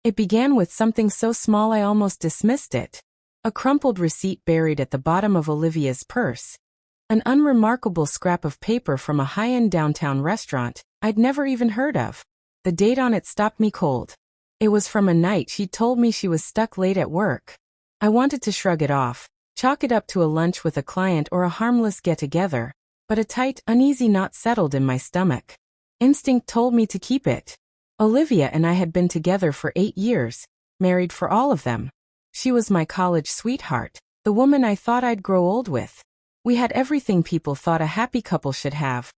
It began with something so small I almost dismissed it. A crumpled receipt buried at the bottom of Olivia's purse. An unremarkable scrap of paper from a high-end downtown restaurant I'd never even heard of. The date on it stopped me cold. It was from a night she'd told me she was stuck late at work. I wanted to shrug it off, chalk it up to a lunch with a client or a harmless get-together, but a tight, uneasy knot settled in my stomach. Instinct told me to keep it. Olivia and I had been together for 8 years, married for all of them. She was my college sweetheart, the woman I thought I'd grow old with. We had everything people thought a happy couple should have.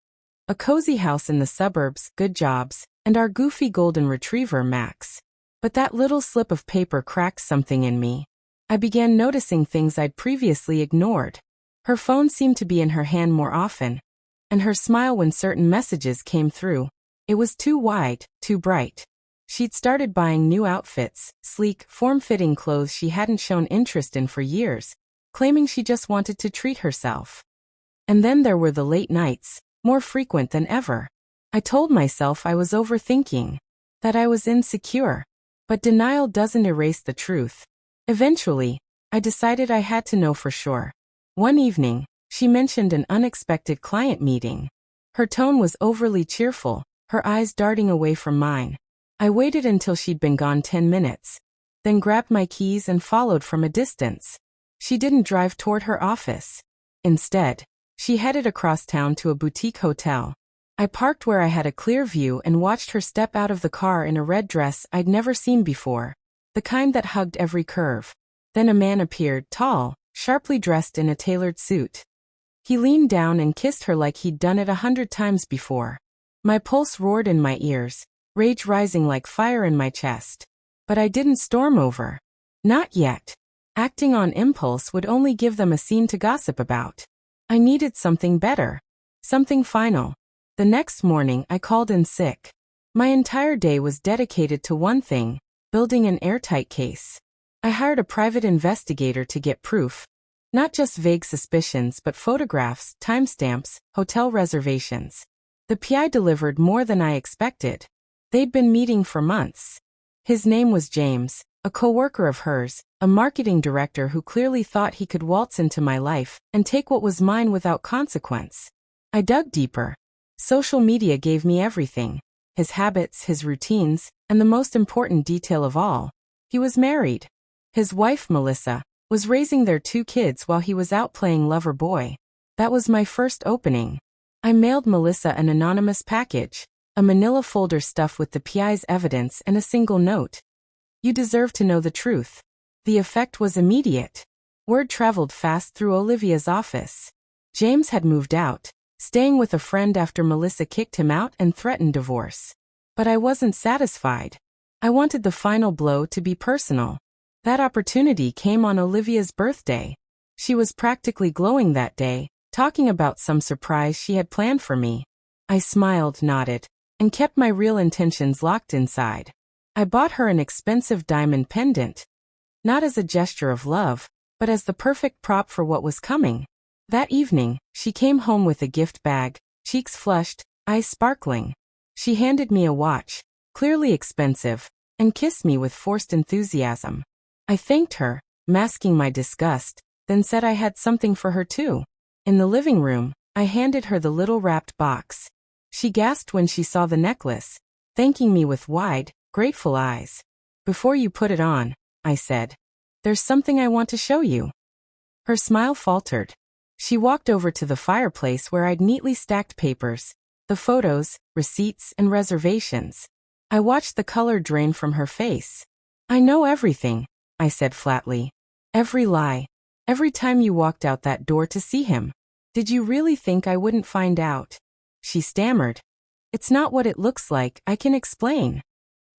A cozy house in the suburbs, good jobs, and our goofy golden retriever, Max. But that little slip of paper cracked something in me. I began noticing things I'd previously ignored. Her phone seemed to be in her hand more often, and her smile when certain messages came through. It was too wide, too bright. She'd started buying new outfits, sleek, form-fitting clothes she hadn't shown interest in for years, claiming she just wanted to treat herself. And then there were the late nights, more frequent than ever. I told myself I was overthinking, that I was insecure. But denial doesn't erase the truth. Eventually, I decided I had to know for sure. One evening, she mentioned an unexpected client meeting. Her tone was overly cheerful, her eyes darting away from mine. I waited until she'd been gone 10 minutes, then grabbed my keys and followed from a distance. She didn't drive toward her office. Instead, she headed across town to a boutique hotel. I parked where I had a clear view and watched her step out of the car in a red dress I'd never seen before, the kind that hugged every curve. Then a man appeared, tall, sharply dressed in a tailored suit. He leaned down and kissed her like he'd done it 100 times before. My pulse roared in my ears, rage rising like fire in my chest. But I didn't storm over. Not yet. Acting on impulse would only give them a scene to gossip about. I needed something better. Something final. The next morning I called in sick. My entire day was dedicated to one thing, building an airtight case. I hired a private investigator to get proof. Not just vague suspicions but photographs, timestamps, hotel reservations. The PI delivered more than I expected. They'd been meeting for months. His name was James, a coworker of hers, a marketing director who clearly thought he could waltz into my life and take what was mine without consequence. I dug deeper. Social media gave me everything. His habits, his routines, and the most important detail of all. He was married. His wife, Melissa, was raising their 2 kids while he was out playing lover boy. That was my first opening. I mailed Melissa an anonymous package, a manila folder stuffed with the PI's evidence and a single note. You deserve to know the truth. The effect was immediate. Word traveled fast through Olivia's office. James had moved out, staying with a friend after Melissa kicked him out and threatened divorce. But I wasn't satisfied. I wanted the final blow to be personal. That opportunity came on Olivia's birthday. She was practically glowing that day, talking about some surprise she had planned for me. I smiled, nodded, and kept my real intentions locked inside. I bought her an expensive diamond pendant. Not as a gesture of love, but as the perfect prop for what was coming. That evening, she came home with a gift bag, cheeks flushed, eyes sparkling. She handed me a watch, clearly expensive, and kissed me with forced enthusiasm. I thanked her, masking my disgust, then said I had something for her too. In the living room, I handed her the little wrapped box. She gasped when she saw the necklace, thanking me with wide, grateful eyes. Before you put it on, I said, there's something I want to show you. Her smile faltered. She walked over to the fireplace where I'd neatly stacked papers, the photos, receipts, and reservations. I watched the color drain from her face. I know everything, I said flatly. Every lie. Every time you walked out that door to see him. Did you really think I wouldn't find out? She stammered. It's not what it looks like, I can explain.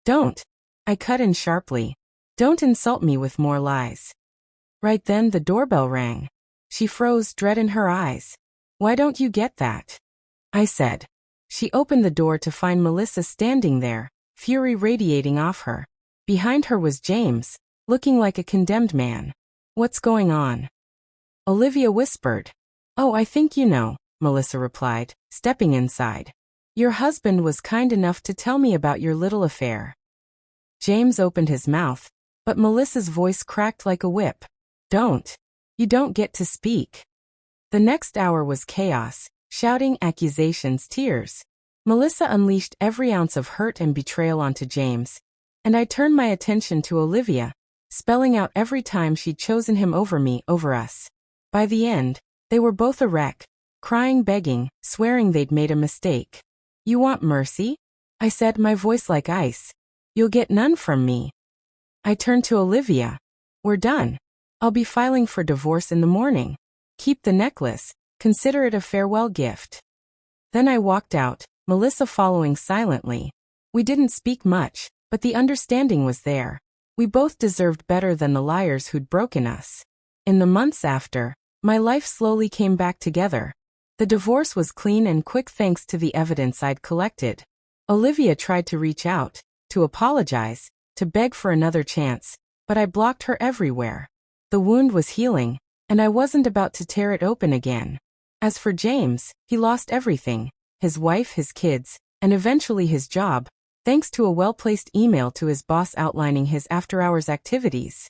Don't. I cut in sharply. Don't insult me with more lies. Right then the doorbell rang. She froze, dread in her eyes. Why don't you get that? I said. She opened the door to find Melissa standing there, fury radiating off her. Behind her was James, looking like a condemned man. What's going on? Olivia whispered. Oh, I think you know, Melissa replied, stepping inside. Your husband was kind enough to tell me about your little affair. James opened his mouth, but Melissa's voice cracked like a whip. Don't. You don't get to speak. The next hour was chaos, shouting, accusations, tears. Melissa unleashed every ounce of hurt and betrayal onto James, and I turned my attention to Olivia, spelling out every time she'd chosen him over me, over us. By the end, they were both a wreck, crying, begging, swearing they'd made a mistake. You want mercy? I said, my voice like ice. You'll get none from me. I turned to Olivia. We're done. I'll be filing for divorce in the morning. Keep the necklace. Consider it a farewell gift. Then I walked out, Melissa following silently. We didn't speak much, but the understanding was there. We both deserved better than the liars who'd broken us. In the months after, my life slowly came back together. The divorce was clean and quick thanks to the evidence I'd collected. Olivia tried to reach out, to apologize, to beg for another chance, but I blocked her everywhere. The wound was healing, and I wasn't about to tear it open again. As for James, he lost everything, his wife, his kids, and eventually his job, thanks to a well-placed email to his boss outlining his after-hours activities.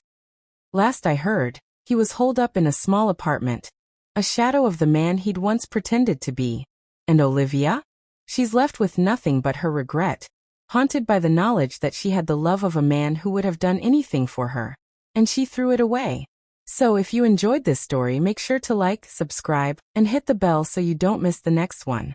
Last I heard, he was holed up in a small apartment, a shadow of the man he'd once pretended to be. And Olivia? She's left with nothing but her regret, haunted by the knowledge that she had the love of a man who would have done anything for her, and she threw it away. So if you enjoyed this story, make sure to like, subscribe, and hit the bell so you don't miss the next one.